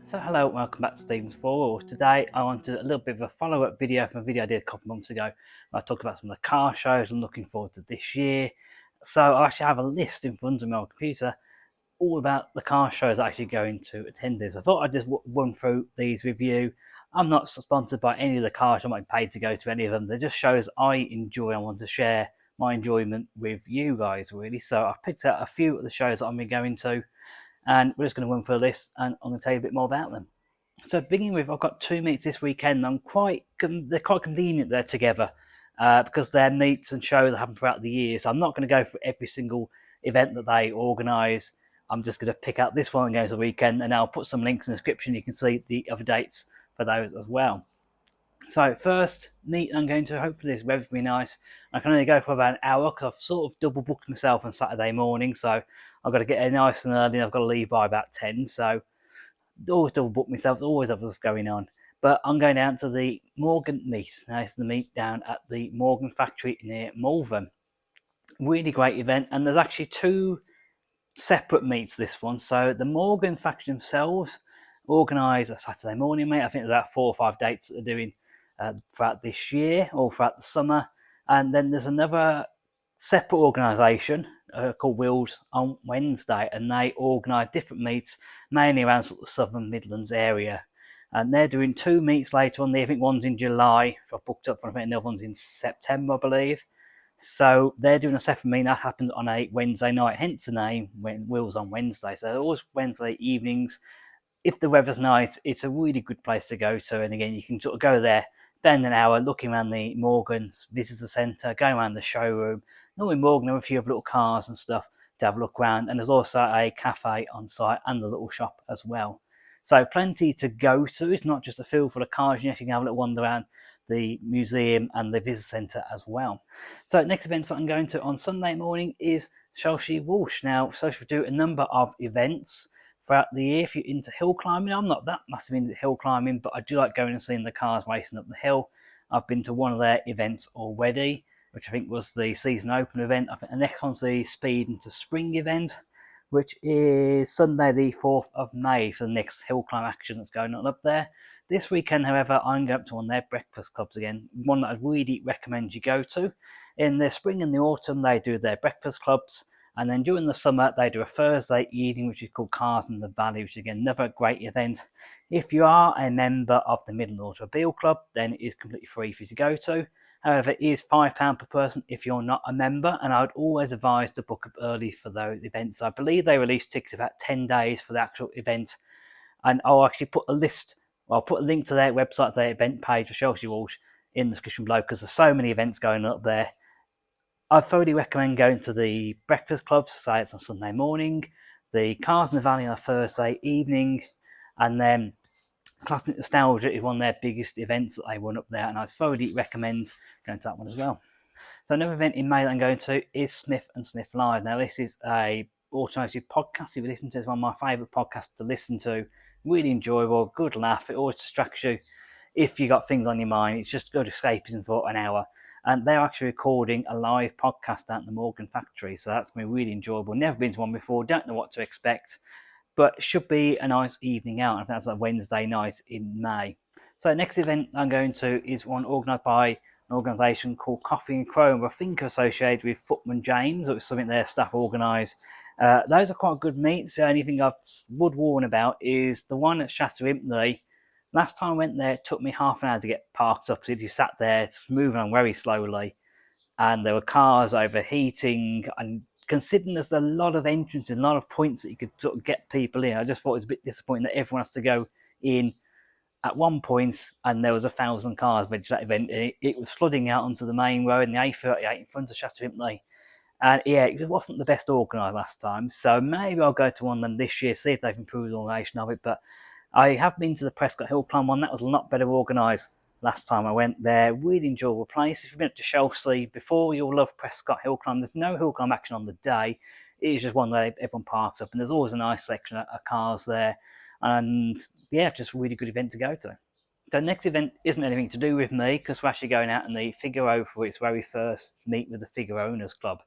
So hello, welcome back to Stephen's Four. Today I want to do a little bit of a follow-up video from a video I did a couple of months ago. I talked about some of the car shows I'm looking forward to this year. So I actually have a list in front of me on my computer all about the car shows I'm actually going to attend this. I thought I'd just run through these with you. I'm not sponsored by any of the car shows. I'm not paid to go to any of them. They're just shows I enjoy. I want to share my enjoyment with you guys, really. So I've picked out a few of the shows that I'm going to, and we're just going to run through a list and I'm going to tell you a bit more about them. So beginning with, I've got two meets this weekend. They're quite convenient they're together because they're meets and shows that happen throughout the year. So I'm not going to go for every single event that they organise. I'm just going to pick out this one and go to the weekend, and I'll put some links in the description. You can see the other dates for those as well. So first meet I'm going to, hopefully this weather's be nice. I can only go for about an hour because I've sort of double booked myself on Saturday morning. So I've got to get there nice and early and I've got to leave by about 10. So always double book myself. There's always other stuff going on. But I'm going down to the Morgan meet. Now, it's the meet down at the Morgan factory near Malvern. Really great event. And there's actually two separate meets this one. So the Morgan factory themselves organise a Saturday morning meet. I think there's about 4 or 5 dates that they're doing throughout this year or throughout the summer. And then there's another separate organisation called Wheels on Wednesday, and they organise different meets mainly around sort of the Southern Midlands area. And they're doing 2 meets later on. I think one's in July. I've booked up for. I think another one's in September, I believe. So they're doing a separate meet that happens on a Wednesday night, hence the name Wheels on Wednesday. So always Wednesday evenings. If the weather's nice, it's a really good place to go to. And again, you can sort of go there, spend an hour looking around the Morgan's Visitor Centre, going around the showroom. Normally Morgan have a few little cars and stuff to have a look around. And there's also a cafe on site and a little shop as well. So plenty to go to. It's not just a field full of cars. You can have a little wander around the museum and the visitor centre as well. So next event that I'm going to on Sunday morning is Chelsea Walsh. Now, Chelsea do a number of events throughout the year. If you're into hill climbing, I'm not that massive into hill climbing, but I do like going and seeing the cars racing up the hill. I've been to one of their events already, which I think was the season open event. I think the next one's the Speed into Spring event, which is Sunday the 4th of May for the next hill climb action that's going on up there. This weekend, however, I'm going to one of their breakfast clubs again, one that I'd really recommend you go to. In the spring and the autumn, they do their breakfast clubs, and then during the summer, they do a Thursday evening, which is called Cars in the Valley, which is again another great event. If you are a member of the Midland Automobile Club, then it is completely free for you to go to. However, it is £5 per person if you're not a member, and I would always advise to book up early for those events. I believe they release tickets about 10 days for the actual event, and I'll actually put a list, I'll put a link to their website, their event page for Chelsea Walsh in the description below, because there's so many events going up there. I thoroughly recommend going to the breakfast clubs, say it's on Sunday morning, the Cars in the Valley on a Thursday evening, and then Classic Nostalgia is one of their biggest events that they run up there, and I thoroughly recommend going to that one as well. So another event in May that I'm going to is Smith and Sniff Live. Now this is a automotive podcast. If you listen to it, it's one of my favourite podcasts to listen to. Really enjoyable, good laugh. It always distracts you if you got things on your mind. It's just good escapism for an hour. And they're actually recording a live podcast at the Morgan factory, so that's going to be really enjoyable. Never been to one before, don't know what to expect, but should be a nice evening out. I think that's a Wednesday night in May. So next event I'm going to is one organised by an organisation called Coffee and Chrome, I think associated with Footman James, or it's something their staff organise. Those are quite good meets. The only thing I would warn about is the one at Shatter Impley. Last time I went there, it took me half an hour to get parked up because you sat there, it's moving on very slowly, and there were cars overheating. And considering there's a lot of entrances and a lot of points that you could sort of get people in, I just thought it was a bit disappointing that everyone has to go in at one point and there was 1,000 cars ready for that event. It was flooding out onto the main road and the A38 in front of Shatter Impley. And yeah, it wasn't the best organised last time, so maybe I'll go to one of them this year, see if they've improved the organisation of it. But I have been to the Prescott Hill Climb one. That was a lot better organised last time I went there. Really enjoyable place. If you've been up to Chelsea before, you'll love Prescott Hill Climb. There's no hill climb action on the day. It is just one where everyone parks up, and there's always a nice section of cars there. And yeah, just a really good event to go to. So next event isn't anything to do with me, because we're actually going out in the Figaro for its very first meet with the Figaro Owners Club.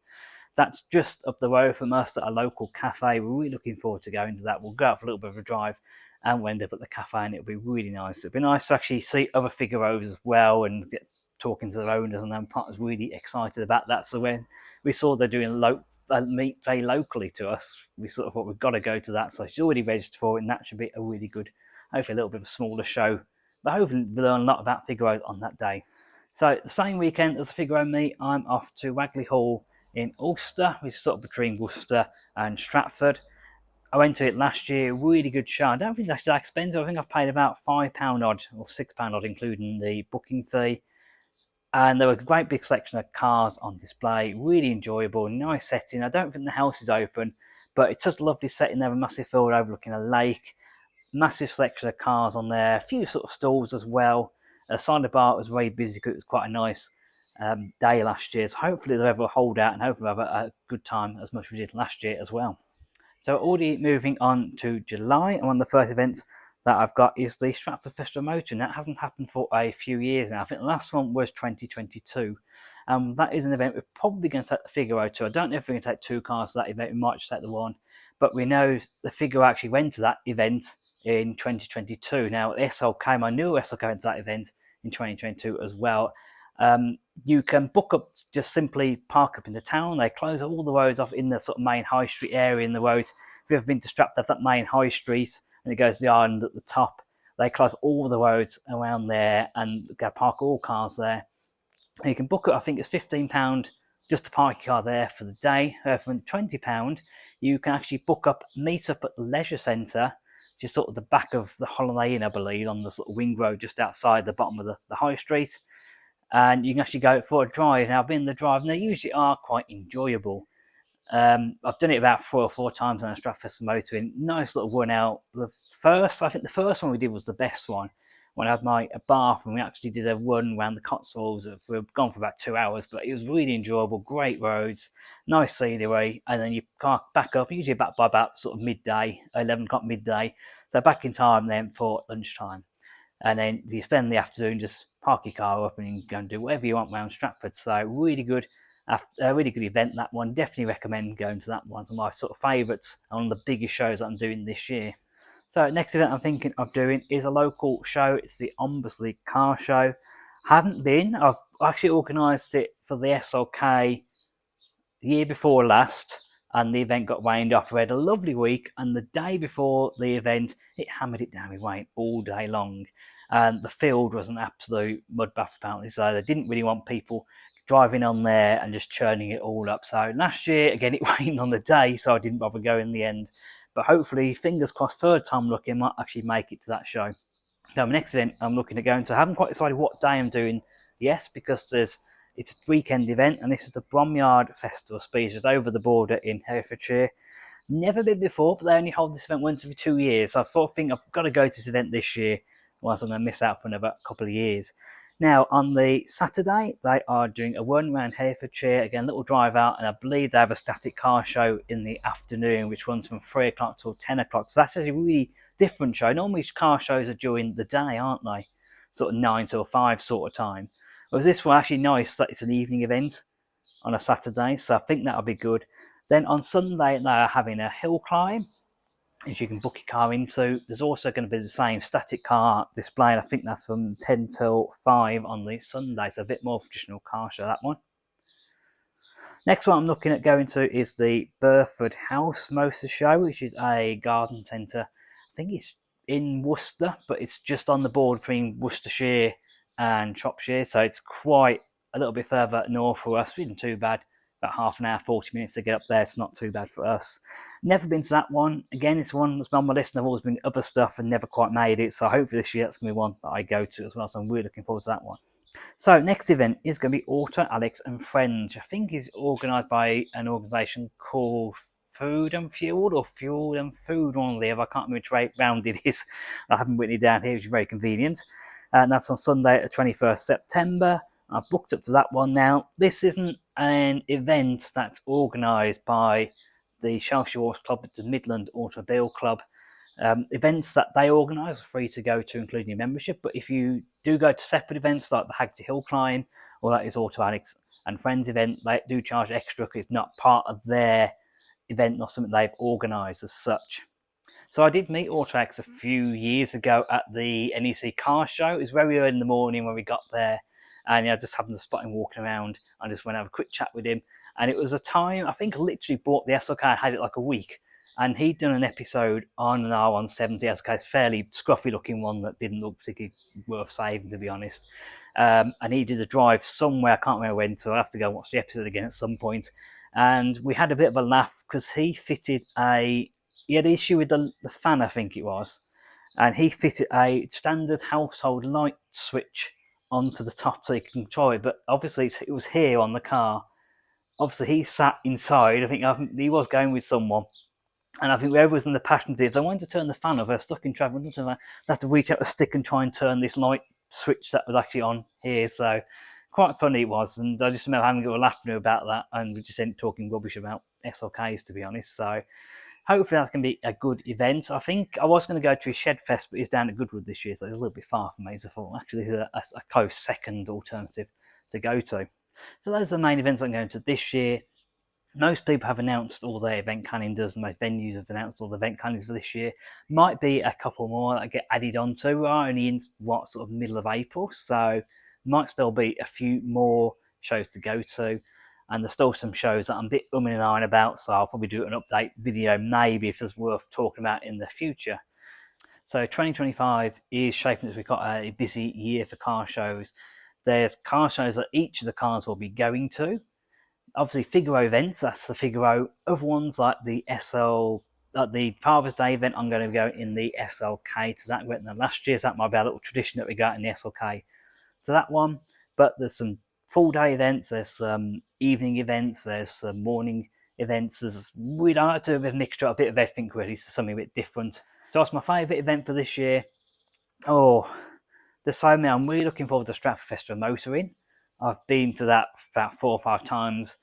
That's just up the road from us at a local cafe. We're really looking forward to going to that. We'll go out for a little bit of a drive and we'll end up at the cafe, and it'll be really nice. It'll be nice to actually see other Figaros as well and get talking to their owners, and then partners really excited about that. So when we saw they're doing meet day locally to us, we sort of thought we've got to go to that. So she's already registered for it, and that should be a really good, hopefully a little bit of a smaller show, but hopefully we'll learn a lot about Figaros on that day. So the same weekend as the Figaro meet, I'm off to Wagley Hall in Ulster, which is sort of between Worcester and Stratford. I went to it last year, really good show. I don't think that's that expensive. I think I've paid about £5 odd or £6 odd, including the booking fee. And there was a great big selection of cars on display, really enjoyable, nice setting. I don't think the house is open, but it's just a lovely setting. They have a massive field overlooking a lake, massive selection of cars on there, a few sort of stalls as well. Side of bar was very busy because it was quite a nice day last year. So hopefully they'll have a holdout and hopefully have a good time as much as we did last year as well. So already moving on to July, and one of the first events that I've got is the Stratford Festival of Motoring. That hasn't happened for a few years now. I think the last one was 2022. That is an event we're probably going to take the Figaro to. I don't know if we're going to take two cars to that event. We might just take the one. But we know the Figaro actually went to that event in 2022. Now, SLK, my new SLK went to that event in 2022 as well. You can book up, just simply park up in the town. They close all the roads off in the sort of main high street area in the roads. If you've ever been to Stratford, that main high street, and it goes to the island at the top. They close all the roads around there and go park all cars there. And you can book it, I think it's £15 just to park your car there for the day. For £20, you can actually book up, meet up at the leisure centre, which is sort of the back of the Holiday Inn, I believe, on the sort of wing road just outside the bottom of the high street. And you can actually go for a drive. Now, I've been in the drive, and they usually are quite enjoyable. I've done it about 3 or 4 times on a Stratford Festival Motoring. Nice little run out. I think the first one we did was the best one. When I had my bath, and we actually did a run around the Cotswolds. We've gone for about 2 hours, but it was really enjoyable. Great roads, nice scenery, and then you park back up. Usually back by about sort of midday, 11 o'clock midday. So back in time then for lunchtime, and then you spend the afternoon just park your car up and you can go and do whatever you want around Stratford. So really good. A really good event, that one. Definitely recommend going to that one. It's one of my sort of favourites, one of the biggest shows that I'm doing this year. So next event I'm thinking of doing is a local show. It's the Ombersley Car Show. Haven't been. I've actually organised it for the SLK the year before last, and the event got rained off. We had a lovely week, and the day before the event, it hammered it down with rain all day long. And the field was an absolute mud bath, apparently, so they didn't really want people driving on there and just churning it all up. So last year, again, it rained on the day, so I didn't bother going in the end. But hopefully, fingers crossed, third time lucky, I might actually make it to that show. Now, my next event I'm looking at going to, I haven't quite decided what day I'm doing yet, because it's a weekend event, and this is the Bromyard Festival Speed, just over the border in Herefordshire. Never been before, but they only hold this event once every 2 years. So I think I've got to go to this event this year, or else I'm going to miss out for another couple of years. Now, on the Saturday, they are doing a run around Herefordshire, again, a little drive out, and I believe they have a static car show in the afternoon, which runs from 3 o'clock till 10 o'clock. So that's actually a really different show. Normally, car shows are during the day, aren't they? Sort of 9 till 5 sort of time. Whereas this one actually nice that it's an evening event on a Saturday, so I think that'll be good. Then on Sunday, they are having a hill climb, which you can book your car into. There's also going to be the same static car display, and I think that's from 10 till 5 on the Sunday, so a bit more traditional car show, that one. Next one I'm looking at going to is the Burford House Motor Show, which is a garden centre. I think it's in Worcester, but it's just on the border between Worcestershire and Shropshire, so it's quite a little bit further north for us. It isn't too bad. About half an hour, 40 minutes to get up there. It's not too bad for us. Never been to that one. Again, it's one that's on my list, and I've always been to other stuff and never quite made it. So hopefully this year that's going to be one that I go to as well. So I'm really looking forward to that one. So next event is going to be Auto Alex and Friends. I think is organised by an organisation called Food and Fuel, or Fuel and Food, one of the other. I can't remember which round it is. I haven't written it down here, which is very convenient. And that's on Sunday, the 21st September. I've booked up to that one now. This isn't an event that's organised by the Chelsea Horse Club. It's the Midland Automobile Club. Events that they organise are free to go to, including your membership. But if you do go to separate events like the Haggerty Hill Climb, or that is Auto Alex and Friends event, they do charge extra because it's not part of their event, not something they've organised as such. So I did meet Autrax a few years ago at the NEC car show. It was very early in the morning when we got there, and I just happened to spot him walking around. I just went to have a quick chat with him, and it was a time I think I literally bought the SLK and had it like a week, and he'd done an episode on an R170 SLK, it's a fairly scruffy looking one that didn't look particularly worth saving, to be honest. And he did a drive somewhere, I can't remember when, so I'll have to go watch the episode again at some point. And we had a bit of a laugh because he had an issue with the fan, I think it was, and he fitted a standard household light switch onto the top so he could control it. But obviously, it was here on the car. Obviously, he sat inside. I think he was going with someone. And I think whoever was in the passenger, if they wanted to turn the fan off, they're stuck in traffic, they have to reach out a stick and try and turn this light switch that was actually on here. So quite funny it was. And I just remember having a laughing about that, and we just ended talking rubbish about SLKs, to be honest. So hopefully that can be a good event. I think I was going to go to a Shed Fest, but it's down at Goodwood this year, so it's a little bit far from me. So I thought, actually, this is a close second alternative to go to. So those are the main events I'm going to this year. Most people have announced all their event calendars, and most venues have announced all the event calendars for this year. Might be a couple more that get added onto. We're only in sort of middle of April, so might still be a few more shows to go to. And there's still some shows that I'm a bit umming and ahhing about, so I'll probably do an update video maybe if it's worth talking about in the future. So 2025 is shaping as we've got a busy year for car shows. There's car shows that each of the cars will be going to. Obviously, Figaro events, that's the Figaro. Other ones like the the Father's Day event, I'm going to go in the SLK to that. Went there last year, so that might be a little tradition that we got in the SLK to that one. But there's some full day events, there's some evening events, there's some morning events. We don't like to do a bit of mixture, a bit of everything really, so something a bit different. So that's my favourite event for this year. Oh, there's so many. I'm really looking forward to Stratford Festival Motoring. I've been to that about 4 or 5 times,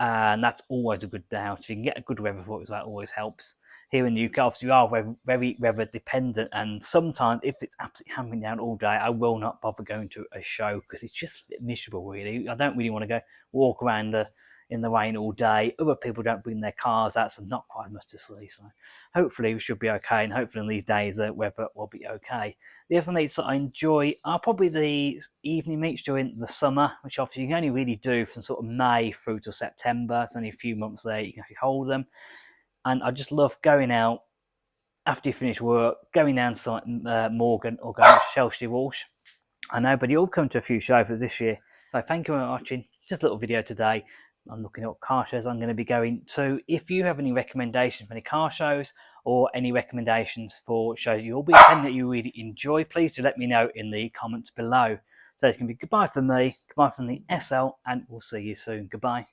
and that's always a good day out. If you can get a good weather for it, that always helps. Here in the UK, obviously, we are very weather dependent, and sometimes if it's absolutely hammering down all day, I will not bother going to a show because it's just a bit miserable, really. I don't really want to go walk around in the rain all day. Other people don't bring their cars out, so not quite much to see. So hopefully we should be okay, and hopefully in these days the weather will be okay. The other meets that I enjoy are probably the evening meets during the summer, which obviously you can only really do from sort of May through to September. It's only a few months there you can actually hold them. And I just love going out after you finish work, going down to Morgan or going to Chelsea Walsh. I know, but you'll come to a few shows this year. So thank you for watching. Just a little video today. I'm looking at what car shows I'm going to be going to. If you have any recommendations for any car shows or any recommendations for shows you'll be attending that you really enjoy, please do let me know in the comments below. So it's going to be goodbye from me, goodbye from the SL, and we'll see you soon. Goodbye.